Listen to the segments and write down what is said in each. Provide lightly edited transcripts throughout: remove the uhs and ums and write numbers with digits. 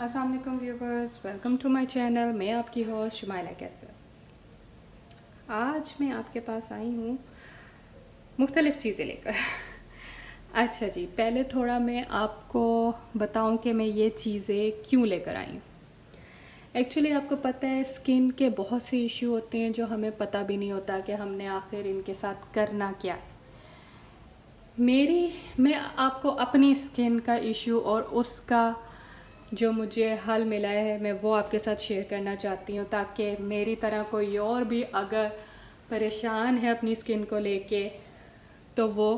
अस्सलाम वालेकुम viewers, welcome to my channel. मैं आपकी होस्ट शुमाइला कैसर। आज मैं आपके पास आई हूँ मुख्तलिफ़ चीज़ें लेकर। अच्छा जी, पहले थोड़ा मैं आपको बताऊँ कि मैं ये चीज़ें क्यों लेकर आई हूँ। एक्चुअली आपको पता है स्किन के बहुत से इशू होते हैं जो हमें पता भी नहीं होता कि हमने आखिर इनके साथ करना क्या है। मैं आपको अपनी स्किन का इशू और उसका जो मुझे हल मिला है मैं वो आपके साथ शेयर करना चाहती हूँ, ताकि मेरी तरह कोई और भी अगर परेशान है अपनी स्किन को लेके तो वो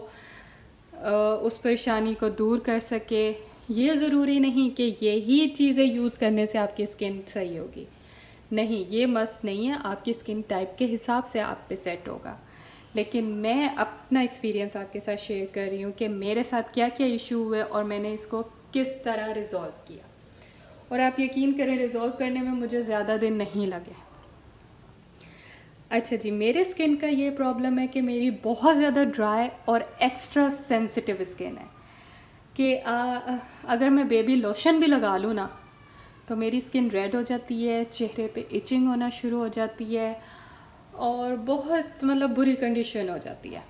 उस परेशानी को दूर कर सके। ये ज़रूरी नहीं कि यही चीज़ें यूज़ करने से आपकी स्किन सही होगी, नहीं, ये मस्ट नहीं है। आपकी स्किन टाइप के हिसाब से आप पे सेट होगा। लेकिन मैं अपना एक्सपीरियंस आपके साथ शेयर कर रही हूँ कि मेरे साथ क्या क्या इशू हुए और मैंने इसको किस तरह रिज़ॉल्व किया। और आप यकीन करें, रिज़ॉल्व करने में मुझे ज़्यादा दिन नहीं लगे। अच्छा जी, मेरे स्किन का ये प्रॉब्लम है कि मेरी बहुत ज़्यादा ड्राई और एक्स्ट्रा सेंसिटिव स्किन है कि अगर मैं बेबी लोशन भी लगा लूँ ना तो मेरी स्किन रेड हो जाती है, चेहरे पे इचिंग होना शुरू हो जाती है और बहुत बुरी कंडीशन हो जाती है।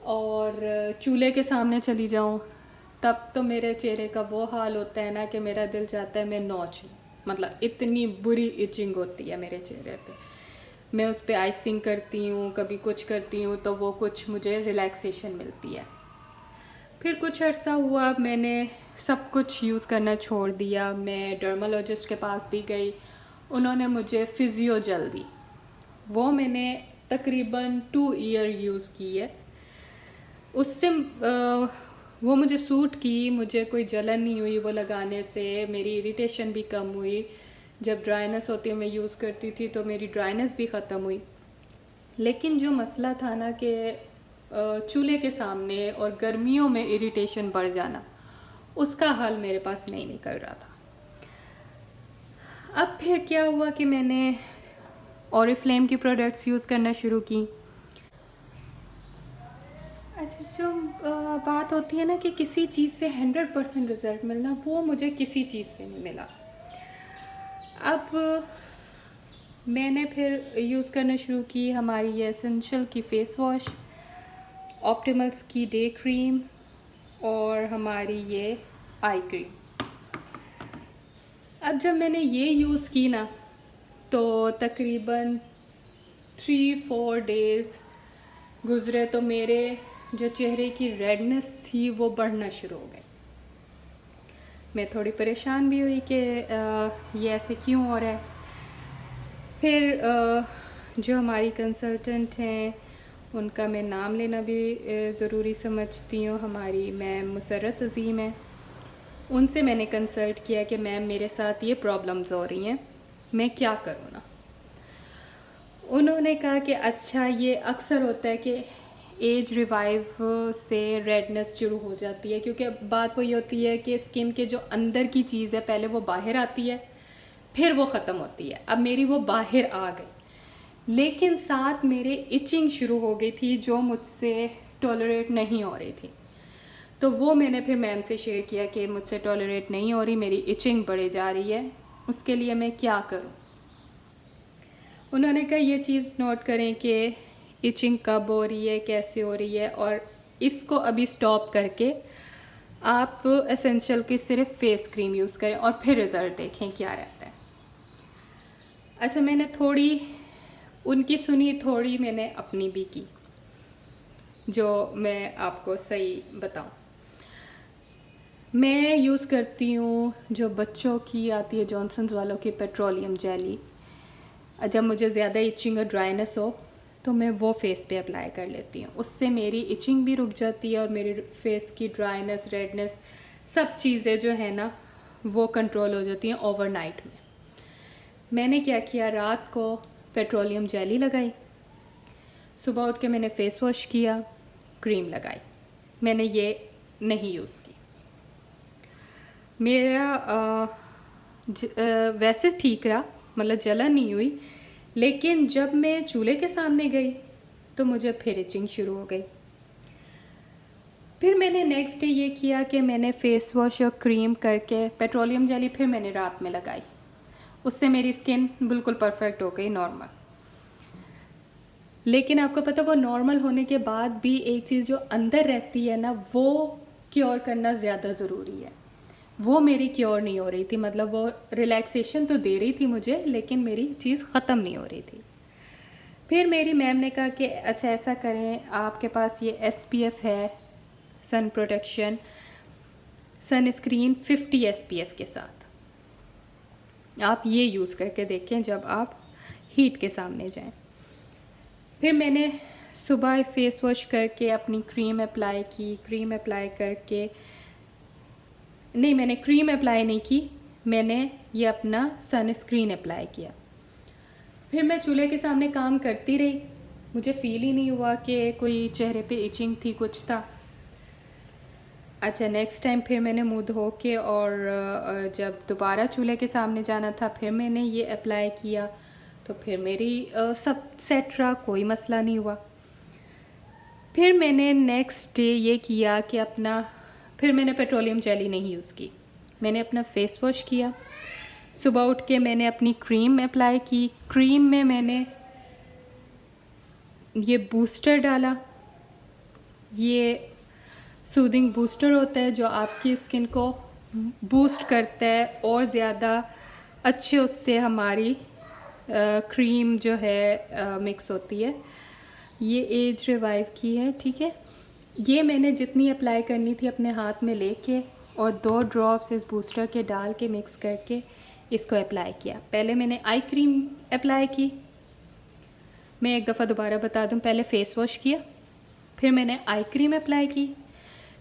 और चूल्हे के सामने चली जाऊँ तब तो मेरे चेहरे का वो हाल होता है ना कि मेरा दिल चाहता है मैं नोच लूँ। इतनी बुरी इचिंग होती है मेरे चेहरे पे। मैं उस पर आइसिंग करती हूँ, कभी कुछ करती हूँ तो वो कुछ मुझे रिलैक्सेशन मिलती है। फिर कुछ अर्सा हुआ, मैंने सब कुछ यूज़ करना छोड़ दिया। मैं डर्मालॉजिस्ट के पास भी गई, उन्होंने मुझे फिजियो जेल दी। वो मैंने तकरीबन 2 ईयर यूज़ की है। उससे वो मुझे सूट की, मुझे कोई जलन नहीं हुई वो लगाने से, मेरी इरिटेशन भी कम हुई। जब ड्राइनेस होती है मैं यूज़ करती थी तो मेरी ड्राइनेस भी ख़त्म हुई। लेकिन जो मसला था ना कि चूल्हे के सामने और गर्मियों में इरिटेशन बढ़ जाना, उसका हल मेरे पास नहीं निकल रहा था। अब फिर क्या हुआ कि मैंने ओरिफ्लेम की प्रोडक्ट्स यूज़ करना शुरू की। अच्छा, जो बात होती है ना कि किसी चीज़ से 100% रिज़ल्ट मिलना, वो मुझे किसी चीज़ से नहीं मिला। अब मैंने फिर यूज़ करना शुरू की हमारी ये एसेंशियल की फ़ेस वॉश, ऑप्टिमल्स की डे क्रीम और हमारी ये आई क्रीम। अब जब मैंने ये यूज़ की ना तो तकरीबन 3-4 डेज़ गुज़रे तो मेरे जो चेहरे की रेडनेस थी वो बढ़ना शुरू हो गई। मैं थोड़ी परेशान भी हुई कि ये ऐसे क्यों हो रहा है। फिर जो हमारी कंसल्टेंट हैं उनका मैं नाम लेना भी ज़रूरी समझती हूँ, हमारी मैम मुसर्रत अज़ीम है। उनसे मैंने कंसल्ट किया कि मैम मेरे साथ ये प्रॉब्लम्स हो रही हैं, मैं क्या करूँ ना। उन्होंने कहा कि अच्छा, ये अक्सर होता है कि एज रिवाइव से रेडनेस शुरू हो जाती है, क्योंकि बात वही होती है कि स्किन के जो अंदर की चीज़ है पहले वो बाहर आती है फिर वो ख़त्म होती है। अब मेरी वो बाहर आ गई, लेकिन साथ मेरे इचिंग शुरू हो गई थी जो मुझसे टॉलरेट नहीं हो रही थी। तो वो मैंने फिर मैम से शेयर किया कि मुझसे टॉलरेट नहीं हो रही, मेरी इचिंग बढ़े जा रही है, उसके लिए मैं क्या करूं। उन्होंने कहा ये चीज़ नोट करें कि इचिंग कब हो रही है, कैसे हो रही है, और इसको अभी स्टॉप करके आप एसेंशियल की सिर्फ फेस क्रीम यूज़ करें और फिर रिज़ल्ट देखें क्या रहता है। अच्छा, मैंने थोड़ी उनकी सुनी, थोड़ी मैंने अपनी भी की, जो मैं आपको सही बताऊं। मैं यूज़ करती हूँ जो बच्चों की आती है जॉनसन्स वालों की पेट्रोलियम जेली। जब मुझे ज़्यादा इचिंग और ड्राइनेस हो तो मैं वो फेस पे अप्लाई कर लेती हूँ, उससे मेरी इचिंग भी रुक जाती है और मेरी फेस की ड्राइनेस, रेडनेस, सब चीज़ें जो है ना वो कंट्रोल हो जाती हैं ओवरनाइट में। मैंने क्या किया, रात को पेट्रोलियम जेली लगाई, सुबह उठ के मैंने फ़ेस वॉश किया, क्रीम लगाई। मैंने ये नहीं यूज़ की। मेरा वैसे ठीक रहा, जलन नहीं हुई, लेकिन जब मैं चूल्हे के सामने गई तो मुझे फिर इचिंग शुरू हो गई। फिर मैंने नेक्स्ट डे ये किया कि मैंने फ़ेस वॉश और क्रीम करके पेट्रोलियम जेली फिर मैंने रात में लगाई। उससे मेरी स्किन बिल्कुल परफेक्ट हो गई, नॉर्मल। लेकिन आपको पता, वो नॉर्मल होने के बाद भी एक चीज़ जो अंदर रहती है ना, वो क्योर करना ज़्यादा ज़रूरी है। वो मेरी क्योर नहीं हो रही थी, मतलब वो रिलैक्सेशन तो दे रही थी मुझे, लेकिन मेरी चीज़ ख़त्म नहीं हो रही थी। फिर मेरी मैम ने कहा कि अच्छा ऐसा करें, आपके पास ये SPF है, सन प्रोटेक्शन सन स्क्रीन 50 SPF के साथ, आप ये यूज़ करके देखें जब आप हीट के सामने जाएं। फिर मैंने सुबह फेस वॉश करके अपनी क्रीम अप्लाई की। क्रीम अप्लाई करके नहीं, मैंने क्रीम अप्लाई नहीं की, मैंने ये अपना सनस्क्रीन अप्लाई किया। फिर मैं चूल्हे के सामने काम करती रही, मुझे फ़ील ही नहीं हुआ कि कोई चेहरे पे इचिंग थी, कुछ था। अच्छा, नेक्स्ट टाइम फिर मैंने मुँह धो के और जब दोबारा चूल्हे के सामने जाना था, फिर मैंने ये अप्लाई किया, तो फिर मेरी सब सेट रहा, कोई मसला नहीं हुआ। फिर मैंने नेक्स्ट डे ये किया कि फिर मैंने पेट्रोलियम जेली नहीं यूज़ की, मैंने अपना फ़ेस वॉश किया। सुबह उठ के मैंने अपनी क्रीम अप्लाई की। क्रीम में मैंने ये बूस्टर डाला। ये सूदिंग बूस्टर होता है जो आपकी स्किन को बूस्ट करता है और ज़्यादा अच्छे उससे हमारी क्रीम जो है मिक्स होती है। ये एज रिवाइव की है, ठीक है। ये मैंने जितनी अप्लाई करनी थी अपने हाथ में लेके और 2 ड्रॉप्स इस बूस्टर के डाल के मिक्स करके इसको अप्लाई किया। पहले मैंने आई क्रीम अप्लाई की। मैं एक दफ़ा दोबारा बता दूं, पहले फ़ेस वॉश किया, फिर मैंने आई क्रीम अप्लाई की,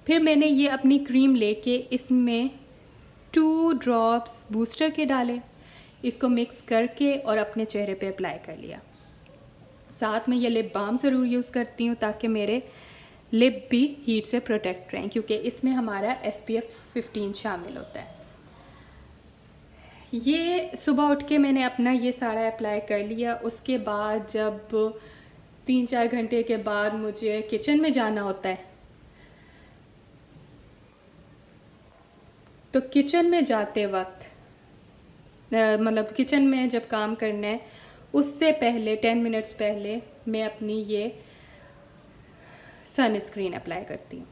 फिर मैंने ये अपनी क्रीम लेके इसमें 2 ड्रॉप्स बूस्टर के डाले, इसको मिक्स करके और अपने चेहरे पे अप्लाई कर लिया। साथ में ये लिप बाम ज़रूर यूज़ करती हूँ ताकि मेरे लिप भी हीट से प्रोटेक्ट रहें, क्योंकि इसमें हमारा SPF 15 शामिल होता है। ये सुबह उठ के मैंने अपना ये सारा अप्लाई कर लिया। उसके बाद जब 3-4 घंटे के बाद मुझे किचन में जाना होता है, तो किचन में जाते वक्त मतलब किचन में जब काम करना है उससे पहले 10 मिनट्स पहले मैं अपनी ये सनस्क्रीन अप्लाई करती हूँ।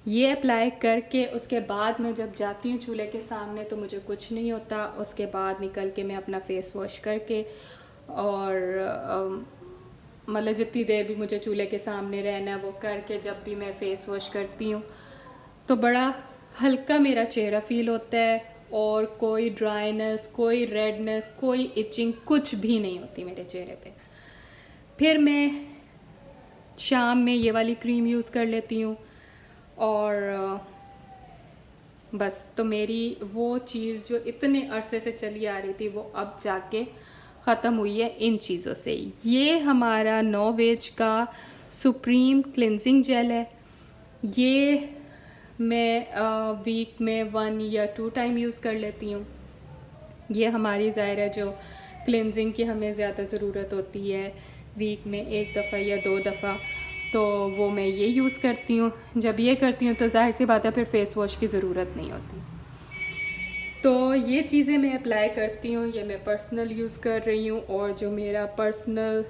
ये अप्लाई करके उसके बाद मैं जब जाती हूँ चूल्हे के सामने तो मुझे कुछ नहीं होता। उसके बाद निकल के मैं अपना फ़ेस वॉश करके और मतलब जितनी देर भी मुझे चूल्हे के सामने रहना है वो करके जब भी मैं फ़ेस वॉश करती हूँ तो बड़ा हल्का मेरा चेहरा फ़ील होता है और कोई ड्राइनेस, कोई रेडनेस, कोई इचिंग कुछ भी नहीं होती मेरे चेहरे पे। फिर मैं शाम में ये वाली क्रीम यूज़ कर लेती हूँ और बस। तो मेरी वो चीज़ जो इतने अरसे से चली आ रही थी वो अब जाके ख़त्म हुई है इन चीज़ों से। ये हमारा नोवेज का सुप्रीम क्लिनजिंग जेल है। ये मैं वीक में 1 या 2 टाइम यूज़ कर लेती हूँ। ये हमारी ज़ाहिर है जो क्लिनजिंग की हमें ज़्यादा ज़रूरत होती है, वीक में 1 दफ़ा या 2 दफ़ा, तो वो मैं ये यूज़ करती हूँ। जब ये करती हूँ तो ज़ाहिर सी बात है फिर फ़ेस वॉश की ज़रूरत नहीं होती। तो ये चीज़ें मैं अप्लाई करती हूँ, ये मैं पर्सनल यूज़ कर रही हूँ। और जो मेरा पर्सनल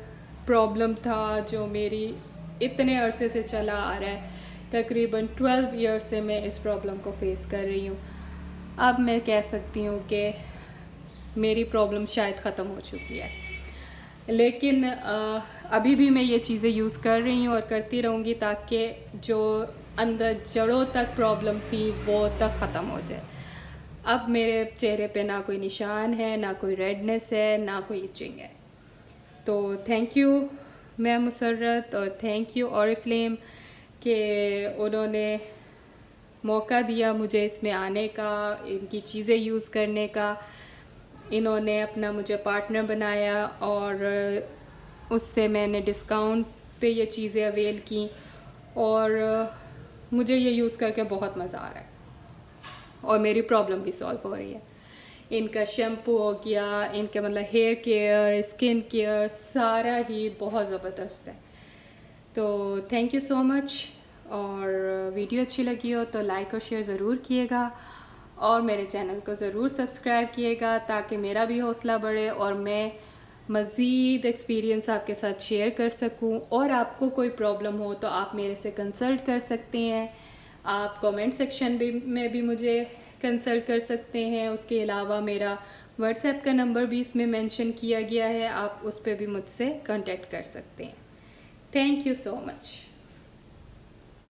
प्रॉब्लम था, जो मेरी इतने अरसे से चला आ रहा है, तकरीबन 12 ईयर से मैं इस प्रॉब्लम को फ़ेस कर रही हूँ। अब मैं कह सकती हूँ कि मेरी प्रॉब्लम शायद ख़त्म हो चुकी है, लेकिन अभी भी मैं ये चीज़ें यूज़ कर रही हूँ और करती रहूँगी ताकि जो अंदर जड़ों तक प्रॉब्लम थी वो तक ख़त्म हो जाए। अब मेरे चेहरे पे ना कोई निशान है, ना कोई रेडनेस है, ना कोई इचिंग है। तो थैंक यू मैम मुसर्रत और थैंक यू ऑरिफ्लेम कि उन्होंने मौका दिया मुझे इसमें आने का, इनकी चीज़ें यूज़ करने का। इन्होंने अपना मुझे पार्टनर बनाया और उससे मैंने डिस्काउंट पे ये चीज़ें अवेल की और मुझे ये यूज़ करके बहुत मज़ा आ रहा है और मेरी प्रॉब्लम भी सॉल्व हो रही है। इनका शैम्पू हो गया, इनके मतलब हेयर केयर, स्किन केयर, सारा ही बहुत ज़बरदस्त है। तो थैंक यू सो मच और वीडियो अच्छी लगी हो तो लाइक और शेयर ज़रूर किएगा और मेरे चैनल को ज़रूर सब्सक्राइब किएगा ताकि मेरा भी हौसला बढ़े और मैं मज़ीद एक्सपीरियंस आपके साथ शेयर कर सकूं। और आपको कोई प्रॉब्लम हो तो आप मेरे से कंसल्ट कर सकते हैं, आप कमेंट सेक्शन में भी मुझे कंसल्ट कर सकते हैं। उसके अलावा मेरा व्हाट्सएप का नंबर भी इसमें मेंशन किया गया है, आप उस पर भी मुझसे कांटेक्ट कर सकते हैं। Thank you so much.